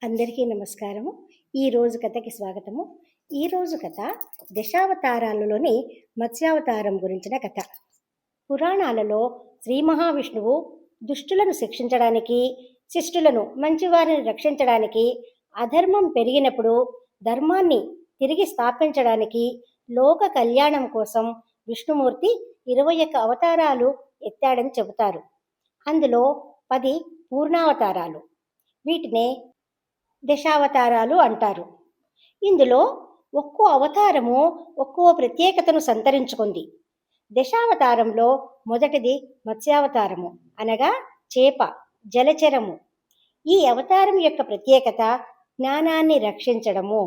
అందరికీ నమస్కారము. ఈరోజు కథకి స్వాగతము. ఈరోజు కథ దశావతారాలలోని మత్స్యావతారం గురించిన కథ. పురాణాలలో శ్రీ మహావిష్ణువు దుష్టులను శిక్షించడానికి, శిష్టులను మంచివారిని రక్షించడానికి, అధర్మం పెరిగినప్పుడు ధర్మాన్ని తిరిగి స్థాపించడానికి, లోక కళ్యాణం కోసం విష్ణుమూర్తి 21 అవతారాలు ఎత్తాడని చెబుతారు. అందులో 10 పూర్ణావతారాలు. వీటినే దశావతారాలు అంటారు. ఇందులో ఒక్కో అవతారము ఒక్కో ప్రత్యేకతను సంతరించుకుంది. దశావతారంలో మొదటిది మత్స్యావతారము, అనగా చేప, జలచరము. ఈ అవతారం యొక్క ప్రత్యేకత జ్ఞానాన్ని రక్షించడము.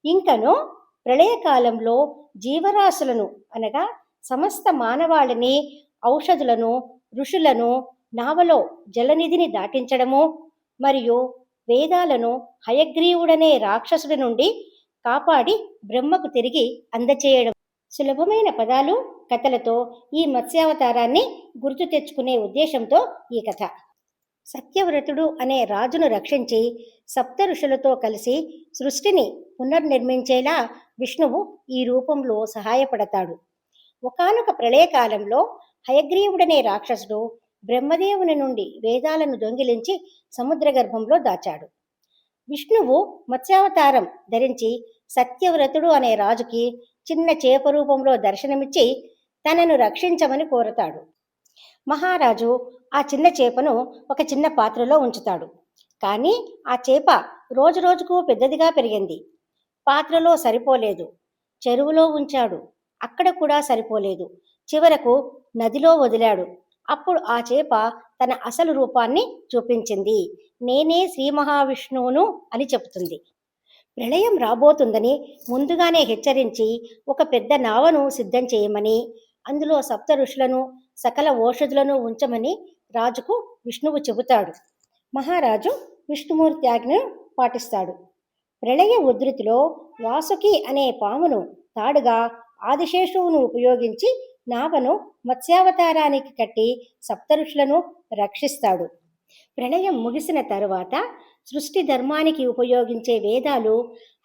ఇంకను ప్రళయకాలంలో జీవరాశులను అనగా సమస్త మానవాళిని, ఔషధులను, ఋషులను నావలో జలనిధిని దాటించడము మరియు వేదాలను హయగ్రీవుడనే రాక్షసుడి నుండి కాపాడి బ్రహ్మకు తిరిగి అందచేయడం. సులభమైన పదాలు, కథలతో ఈ మత్స్యావతారాన్ని గుర్తు తెచ్చుకునే ఉద్దేశంతో ఈ కథ. సత్యవ్రతుడు అనే రాజును రక్షించి సప్త ఋషులతో కలిసి సృష్టిని పునర్నిర్మించేలా విష్ణువు ఈ రూపంలో సహాయపడతాడు. ఒకానొక ప్రళయకాలంలో హయగ్రీవుడనే రాక్షసుడు బ్రహ్మదేవుని నుండి వేదాలను దొంగిలించి సముద్ర గర్భంలో దాచాడు. విష్ణువు మత్స్యావతారం ధరించి సత్యవ్రతుడు అనే రాజుకి చిన్న చేప రూపంలో దర్శనమిచ్చి తనను రక్షించమని కోరతాడు. మహారాజు ఆ చిన్న చేపను ఒక చిన్న పాత్రలో ఉంచుతాడు. కానీ ఆ చేప రోజు రోజుకు పెద్దదిగా పెరిగింది. పాత్రలో సరిపోలేదు. చెరువులో ఉంచాడు. అక్కడ కూడా సరిపోలేదు. చివరకు నదిలో వదిలాడు. అప్పుడు ఆ చేప తన అసలు రూపాన్ని చూపించింది. నేనే శ్రీ మహావిష్ణువును అని చెబుతుంది. ప్రళయం రాబోతుందని ముందుగానే హెచ్చరించి ఒక పెద్ద నావను సిద్ధం చేయమని, అందులో సప్త ఋషులను, సకల ఓషధులను ఉంచమని రాజుకు విష్ణువు చెబుతాడు. మహారాజు విష్ణుమూర్తి ఆజ్ఞను పాటిస్తాడు. ప్రళయ ఉధృతిలో వాసుకి అనే పామును తాడుగా ఆదిశేషువును ఉపయోగించి నావను మత్స్యావతారానికి కట్టి సప్తఋషులను రక్షిస్తాడు. ప్రళయం ముగిసిన తరువాత సృష్టి ధర్మానికి ఉపయోగించే వేదాలు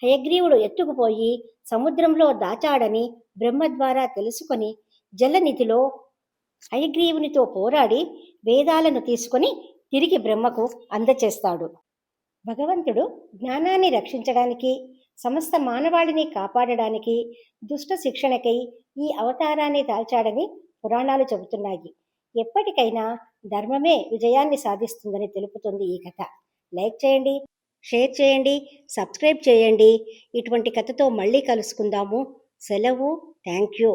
హయగ్రీవుడు ఎత్తుకుపోయి సముద్రంలో దాచాడని బ్రహ్మ ద్వారా తెలుసుకొని జలనిధిలో హయగ్రీవునితో పోరాడి వేదాలను తీసుకొని తిరిగి బ్రహ్మకు అందచేస్తాడు. భగవంతుడు జ్ఞానాన్ని రక్షించడానికి, సమస్త మానవాళిని కాపాడడానికి, దుష్ట శిక్షణకై ఈ అవతారాన్ని దాల్చాడని పురాణాలు చెబుతున్నాయి. ఎప్పటికైనా ధర్మమే విజయాన్ని సాధిస్తుందని తెలుపుతుంది ఈ కథ. లైక్ చేయండి, షేర్ చేయండి, సబ్స్క్రైబ్ చేయండి. ఇటువంటి కథతో మళ్ళీ కలుసుకుందాము. సెలవు. Thank you.